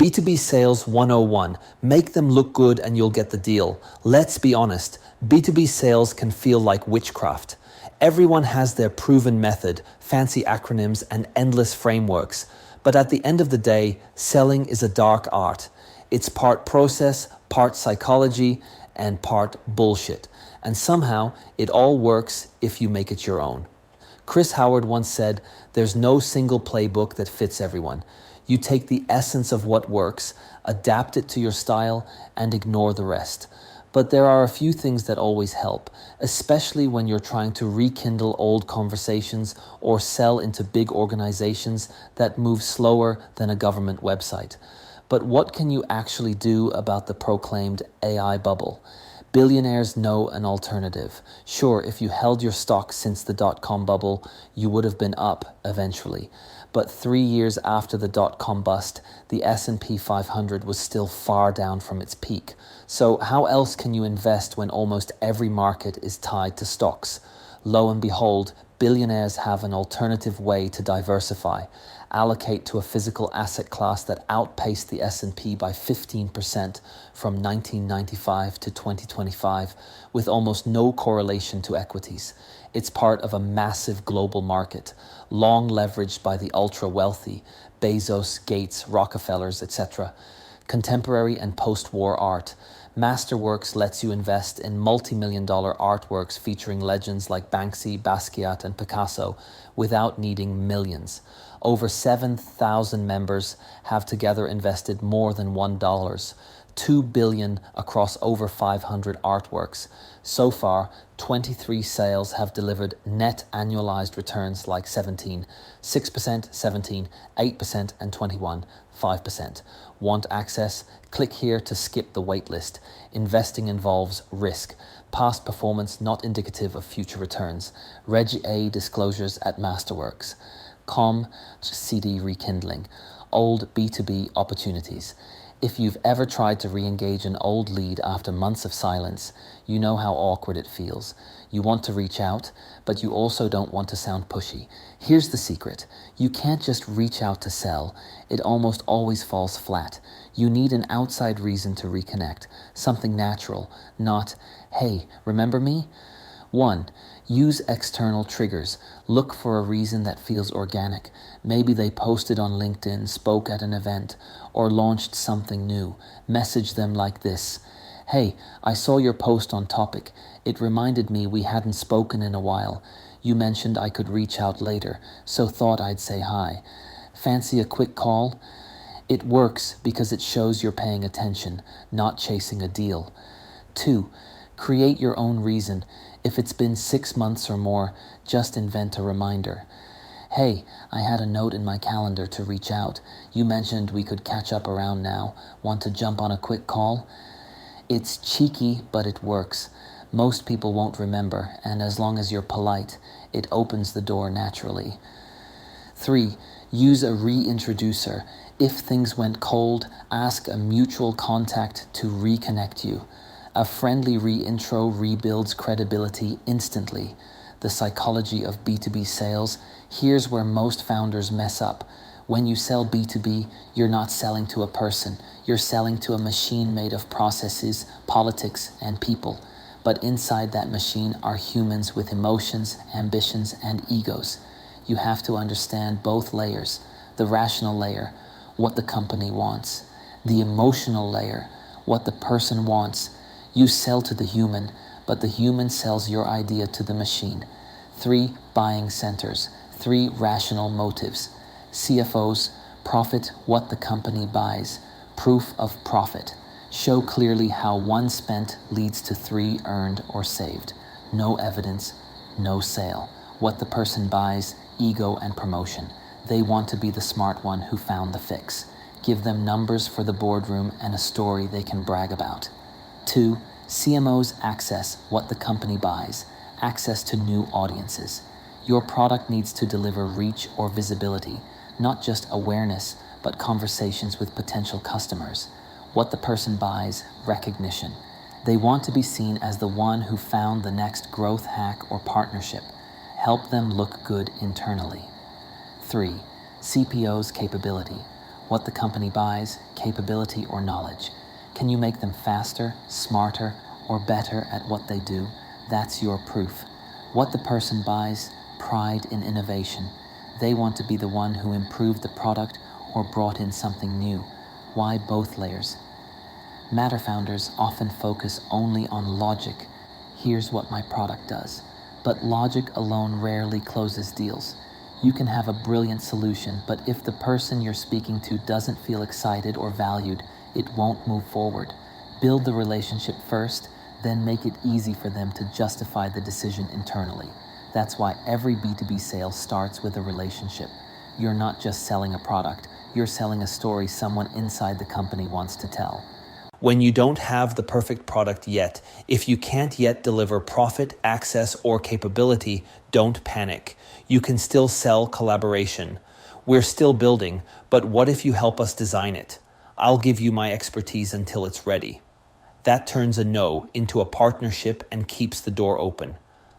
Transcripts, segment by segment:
B2B Sales 101. Make them look good and you'll get the deal. Let's be honest, B2B sales can feel like witchcraft. Everyone has their proven method, fancy acronyms, and endless frameworks. But at the end of the day, selling is a dark art. It's part process, part psychology, and part bullshit. And somehow, it all works if you make it your own. Chris Howard once said, "There's no single playbook that fits everyone. You take the essence of what works, adapt it to your style, and ignore the rest." But there are a few things that always help, especially when you're trying to rekindle old conversations or sell into big organizations that move slower than a government website. But what can you actually do about the proclaimed AI bubble? Billionaires know an alternative. Sure, if you held your stock since the dot-com bubble, you would have been up eventually. But 3 years after the dot-com bust, the S&P 500 was still far down from its peak. So how else can you invest when almost every market is tied to stocks? Lo and behold, billionaires have an alternative way to diversify. Allocate to a physical asset class that outpaced the S&P by 15% from 1995 to 2025, with almost no correlation to equities. It's part of a massive global market, long leveraged by the ultra-wealthy, Bezos, Gates, Rockefellers, etc. Contemporary and post-war art. Masterworks lets you invest in multi-million-dollar artworks featuring legends like Banksy, Basquiat, and Picasso without needing millions. Over 7,000 members have together invested more than $1, $2 billion across over 500 artworks. So far, 23 sales have delivered net annualized returns like 17, 6%, 17, 8%, and 21, 5%. Want access? Click here to skip the waitlist. Investing involves risk. Past performance not indicative of future returns. Reg A disclosures at Masterworks. CD rekindling. Old B2B opportunities. If you've ever tried to re-engage an old lead after months of silence, you know how awkward it feels. You want to reach out, but you also don't want to sound pushy. Here's the secret. You can't just reach out to sell. It almost always falls flat. You need an outside reason to reconnect, something natural, not, "Hey, remember me?" 1. Use external triggers. Look for a reason that feels organic. Maybe they posted on LinkedIn, spoke at an event, or launched something new. Message them like this. "Hey, I saw your post on topic. It reminded me we hadn't spoken in a while. You mentioned I could reach out later, so thought I'd say hi. Fancy a quick call?" It works because it shows you're paying attention, not chasing a deal. 2. Create your own reason. If it's been 6 months or more, just invent a reminder. "Hey, I had a note in my calendar to reach out. You mentioned we could catch up around now. Want to jump on a quick call?" It's cheeky, but it works. Most people won't remember, and as long as you're polite, it opens the door naturally. 3. Use a reintroducer. If things went cold, ask a mutual contact to reconnect you. A friendly reintro rebuilds credibility instantly. The psychology of B2B sales. Here's where most founders mess up. When you sell B2B, you're not selling to a person. You're selling to a machine made of processes, politics, and people. But inside that machine are humans with emotions, ambitions, and egos. You have to understand both layers. The rational layer, what the company wants. The emotional layer, what the person wants. You sell to the human, but the human sells your idea to the machine. 3 buying centers, 3 rational motives. CFOs, profit what the company buys. Proof of profit. Show clearly how 1 spent leads to 3 earned or saved. No evidence, no sale. What the person buys, ego and promotion. They want to be the smart one who found the fix. Give them numbers for the boardroom and a story they can brag about. 2. CMOs access what the company buys, access to new audiences. Your product needs to deliver reach or visibility, not just awareness, but conversations with potential customers. What the person buys, recognition. They want to be seen as the one who found the next growth hack or partnership. Help them look good internally. 3. CPO's capability. what the company buys, capability or knowledge. Can you make them faster, smarter, or better at what they do? That's your proof. What the person buys, pride in innovation. They want to be the one who improved the product or brought in something new. Why both layers? Matter founders often focus only on logic. Here's what my product does. But logic alone rarely closes deals. You can have a brilliant solution, but if the person you're speaking to doesn't feel excited or valued, it won't move forward. Build the relationship first, then make it easy for them to justify the decision internally. That's why every B2B sale starts with a relationship. You're not just selling a product, you're selling a story someone inside the company wants to tell. When you don't have the perfect product yet, if you can't yet deliver profit, access, or capability, don't panic. You can still sell collaboration. We're still building, but what if you help us design it? I'll give you my expertise until it's ready. That turns a no into a partnership and keeps the door open.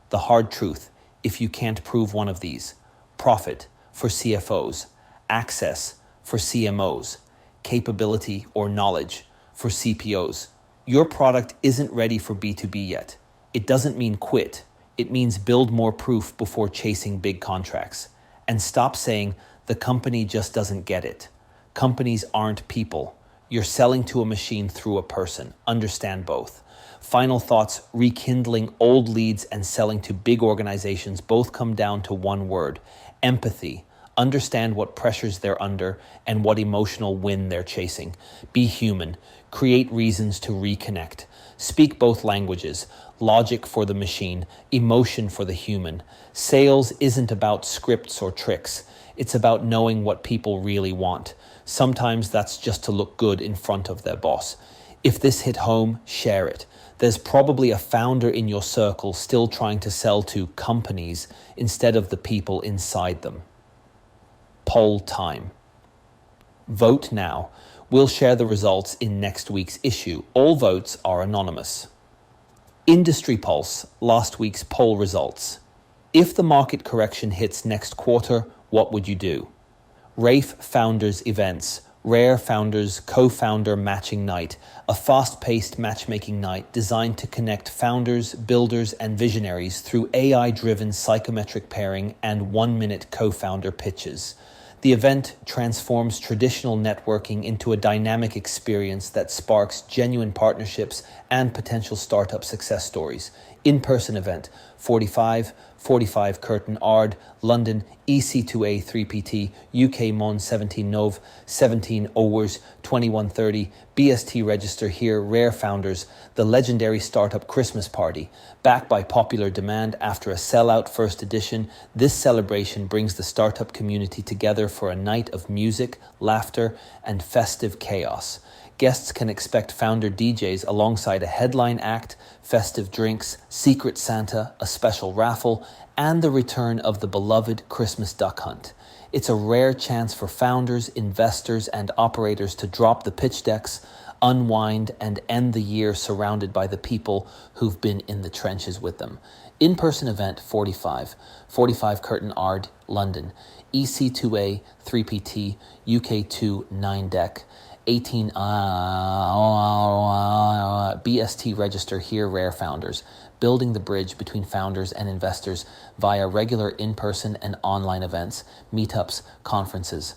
The hard truth, if you can't prove one of these: profit for CFOs, access for CMOs, capability or knowledge for CPOs, your product isn't ready for B2B yet. It doesn't mean quit. It means build more proof before chasing big contracts. And stop saying the company just doesn't get it. Companies aren't people. You're selling to a machine through a person. Understand both. Final thoughts: rekindling old leads and selling to big organizations both come down to one word: empathy. Understand what pressures they're under and what emotional win they're chasing. Be human. Create reasons to reconnect. Speak both languages: logic for the machine, emotion for the human. Sales isn't about scripts or tricks. It's about knowing what people really want. Sometimes that's just to look good in front of their boss. If this hit home, share it. There's probably a founder in your circle still trying to sell to companies instead of the people inside them. Poll time. Vote now. We'll share the results in next week's issue. All votes are anonymous. Industry Pulse, last week's poll results. If the market correction hits next quarter, what would you do? Rafe Founders Events, Rare Founders Co-Founder Matching Night, a fast-paced matchmaking night designed to connect founders, builders, and visionaries through AI-driven psychometric pairing and one-minute co-founder pitches. The event transforms traditional networking into a dynamic experience that sparks genuine partnerships and potential startup success stories. In-person event, 45 Curtin Ard, London, EC2A 3PT, UK Mon 17 Nov, 17 Owers, 2130, BST register here, Rare Founders, the legendary startup Christmas party. Backed by popular demand after a sellout first edition, this celebration brings the startup community together for a night of music, laughter, and festive chaos. Guests can expect founder DJs alongside a headline act, festive drinks, Secret Santa, a special raffle, and the return of the beloved Christmas duck hunt. It's a rare chance for founders, investors, and operators to drop the pitch decks, unwind, and end the year surrounded by the people who've been in the trenches with them. In-person event 45 Curtin Ard, London, EC2A 3PT, UK2 9 Deck, 18 BST register here, Rare Founders, building the bridge between founders and investors via regular in-person and online events, meetups, conferences.